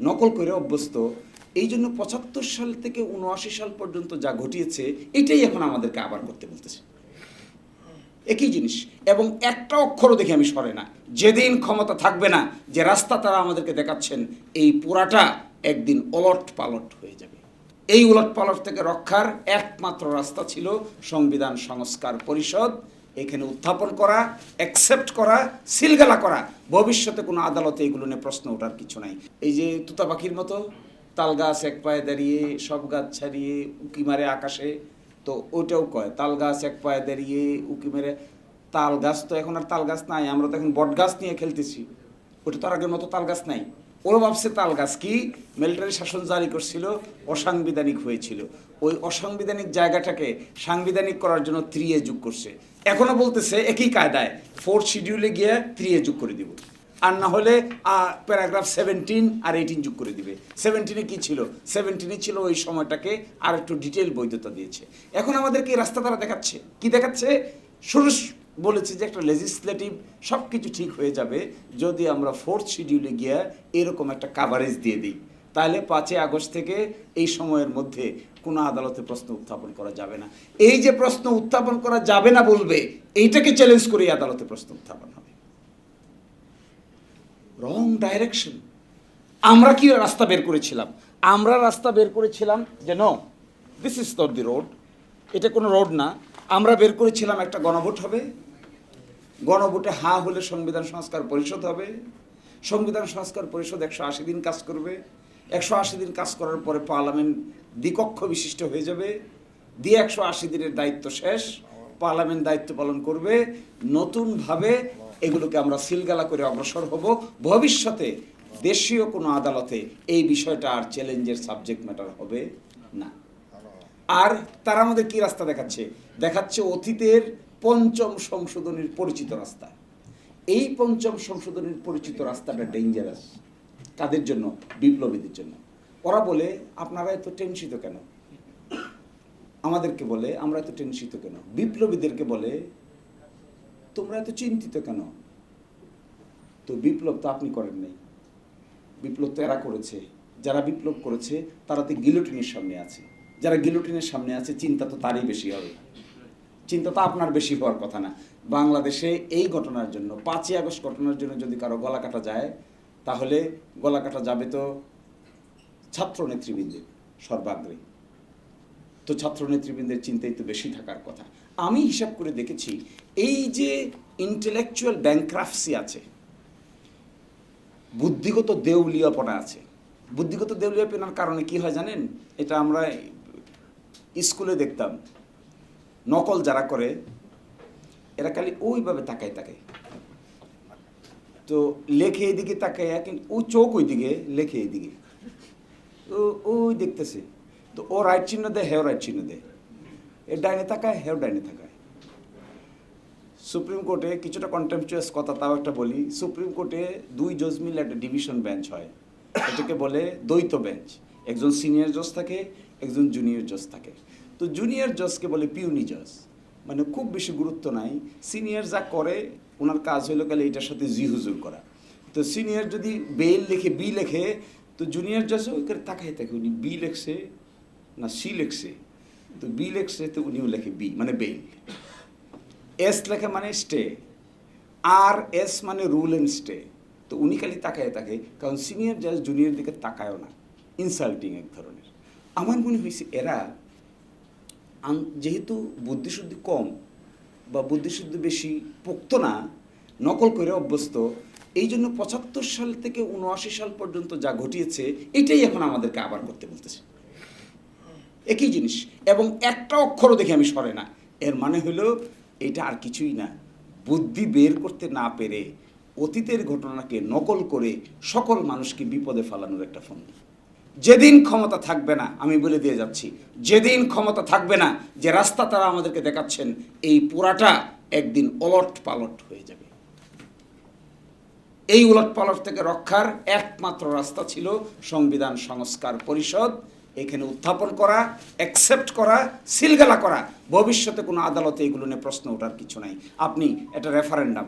নকল করে অভ্যস্ত। এই জন্য ৭৫ সাল থেকে ৭৯ সাল পর্যন্ত যা ঘটিয়েছে এটাই এখন আমাদেরকে আবার করতে বলতেছে, একই জিনিস। এবং একটা অক্ষরও দেখে আমি সরে না। যেদিন ক্ষমতা থাকবে না, যে রাস্তা তারা আমাদেরকে দেখাচ্ছেন, এই পুরাটা একদিন ওলট পালট হয়ে যাবে। এই উলট পালট থেকে রক্ষার একমাত্র রাস্তা ছিল সংবিধান সংস্কার পরিষদ। এখানে উত্থাপন করা, অ্যাকসেপ্ট করা, সিলগালা করা। ভবিষ্যতে কোনো আদালতে এগুলো নিয়ে প্রশ্ন ওঠার কিছু নাই। এই যে তুতা পাখির মতো তাল গাছ এক পায়ে দাঁড়িয়ে সব গাছ ছাড়িয়ে উকি মারে আকাশে, তো ওইটাও কয় তাল গাছ এক পায়ে দাঁড়িয়ে উকি মেরে। তাল গাছ তো এখন আর তাল গাছ নাই, আমরা তো এখন বট গাছ নিয়ে খেলতেছি। ওটা তো আর আগের মতো তাল গাছ নাই। ওরা ভাবছে তাল গাছ কি মিলিটারি শাসন জারি করছিল, অসাংবিধানিক হয়েছিল। ওই অসাংবিধানিক জায়গাটাকে সাংবিধানিক করার জন্য 3A যোগ করছে। এখনো বলতেছে একই কায়দায় 4th শিডিউলে গিয়ে 3A যোগ করে দিব, আর না হলে প্যারাগ্রাফ 17 আর 18 যোগ করে দিবে। 17-এ কি ছিল? 17-এ ছিল ওই সময়টাকে আর একটু ডিটেল বৈধতা দিয়েছে। এখন আমাদেরকে এই রাস্তা তারা দেখাচ্ছে, কি দেখাচ্ছে? শুরু বলেছে যে একটা লেজিসলেটিভ সব কিছু ঠিক হয়ে যাবে যদি আমরা 4th শিডিউলে গিয়ে এরকম একটা কাভারেজ দিয়ে দিই। তাহলে 5 আগস্ট থেকে এই সময়ের মধ্যে কোনো আদালতে প্রশ্ন উত্থাপন করা যাবে না। এই যে প্রশ্ন উত্থাপন করা যাবে না বলবে, এইটাকে চ্যালেঞ্জ করে আদালতে প্রশ্ন উত্থাপন হবে। রং ডাইরেকশন। আমরা কি রাস্তা বের করেছিলাম? আমরা রাস্তা বের করেছিলাম যে no, this is not the road, এটা কোনো রোড না। আমরা বের করেছিলাম একটা গণভোট হবে, গণভোটে হ্যাঁ হলে সংবিধান সংস্কার পরিষদ হবে। সংবিধান সংস্কার পরিষদ 180 দিন কাজ করবে। 180 দিন কাজ করার পরে পার্লামেন্ট দ্বিকক্ষ বিশিষ্ট হয়ে যাবে। 180 দিনের দায়িত্ব শেষ, পার্লামেন্ট দায়িত্ব পালন করবে। নতুনভাবে এগুলোকে আমরা সিলগালা করে অগ্রসর হব। ভবিষ্যতে দেশীয় কোনো আদালতে এই বিষয়টা আর চ্যালেঞ্জের সাবজেক্ট ম্যাটার হবে না। আর তারা আমাদের কি রাস্তা দেখাচ্ছে? দেখাচ্ছে অতীতের 5ম সংশোধনীর পরিচিত রাস্তা। এই 5ম সংশোধনীর পরিচিত রাস্তাটা ডেঞ্জারাস। কাদের জন্য? বিপ্লবীদের জন্য। ওরা বলে আপনারা এত টেনশিত কেন? আমাদেরকে বলে আমরা এত টেনশিত কেন? বিপ্লবীদেরকে বলে তোমরা এত চিন্তিত কেন? তো বিপ্লব তো আপনি করেন নাই, বিপ্লব তো এরা করেছে। যারা বিপ্লব করেছে তারা তো গিলোটিনের সামনে আছে। যারা গিলোটিনের সামনে আছে চিন্তা তো তারই বেশি হবে, চিন্তা তো আপনার বেশি হওয়ার কথা না। বাংলাদেশে এই ঘটনার জন্য, 5 আগস্ট ঘটনার জন্য যদি কারো গলা কাটা যায়, তাহলে গলা কাটা যাবে তো ছাত্র নেতৃবৃন্দের সর্বাগ্রে। তো ছাত্র নেতৃবৃন্দের চিন্তাই তো বেশি থাকার কথা। আমি হিসাব করে দেখেছি এই যে ইন্টেলেকচুয়াল ব্যাংক্রাফসি আছে, বুদ্ধিগত দেউলিয়াপনা আছে। বুদ্ধিগত দেউলিয়াপনার কারণে কি হয় জানেন? এটা আমরা স্কুলে দেখতাম, নকল যারা করে এরা খালি ওইভাবে তাকায় তাকায়, তো লেখে এইদিকে তাকায়, কিন্তু ও চোখ ওইদিকে, লেখে এইদিকে, তো ওই দেখতেছে। তো ও রাইট চিহ্ন দেয়, হেও রাইট চিহ্ন দেয়, এর ডাইনে তাকায়, হেও ডাইনে তাকায়। সুপ্রিম কোর্টে কিছুটা কন্টেম্পচুয়াস কথা তাও একটা বলি, সুপ্রিম কোর্টে 2 জজ মিলে একটা ডিভিশন বেঞ্চ হয়, এটাকে বলে দ্বৈত বেঞ্চ। একজন সিনিয়র জজ থাকে, একজন জুনিয়র জজ থাকে। তো জুনিয়র জজকে বলে পিউনি জজ, মানে খুব বেশি গুরুত্ব নাই। সিনিয়র যা করে ওনার কাজ হলো গেলে এটার সাথে জি হুজুর করা। তো সিনিয়র যদি বেল লিখে, বি লেখে, তো জুনিয়র জজ ওইখানে তাকায় থাকে, উনি বি লেখছে না সি লেখছে। তো বি লেখছে তো উনিও লেখে বি, মানে বেল। এস লেখে মানে স্টে, আর এস মানে রুল অ্যান্ড স্টে। তো উনি খালি তাকায় থাকে, কারণ সিনিয়র জাজ জুনিয়র দিকে তাকায়ও না, ইনসাল্টিং এক ধরনের। আমার মনে হয়েছে এরা যেহেতু বুদ্ধিশুদ্ধি কম বা বুদ্ধিশুদ্ধি বেশি পোক্ত না, নকল করে অভ্যস্ত, এই জন্য ৭৫ সাল থেকে ৭৯ সাল পর্যন্ত যা ঘটিয়েছে এটাই এখন আমাদেরকে আবার করতে বলতেছে, একই জিনিস। এবং একটা অক্ষরও দেখে আমি সরে না। এর মানে হলো এটা আর কিছুই না, বুদ্ধি বের করতে না পেরে অতীতের ঘটনাকে নকল করে সকল মানুষকে বিপদে ফেলানোর একটা ফন্দি। যেদিন ক্ষমতা থাকবে না, আমি বলে দিয়ে যাচ্ছি, যেদিন ক্ষমতা থাকবে না, যে রাস্তা তারা আমাদেরকে দেখাচ্ছেন, এই পুরাটা একদিন ওলট পালট হয়ে যাবে। এই উলট পালট থেকে রক্ষার একমাত্র রাস্তা ছিল সংবিধান সংস্কার পরিষদ। এখানে উত্থাপন করা, অ্যাকসেপ্ট করা, সিলগালা করা। ভবিষ্যতে কোনো আদালতে এগুলো নিয়ে প্রশ্ন ওঠার কিছু নাই। আপনি একটা রেফারেন্ডাম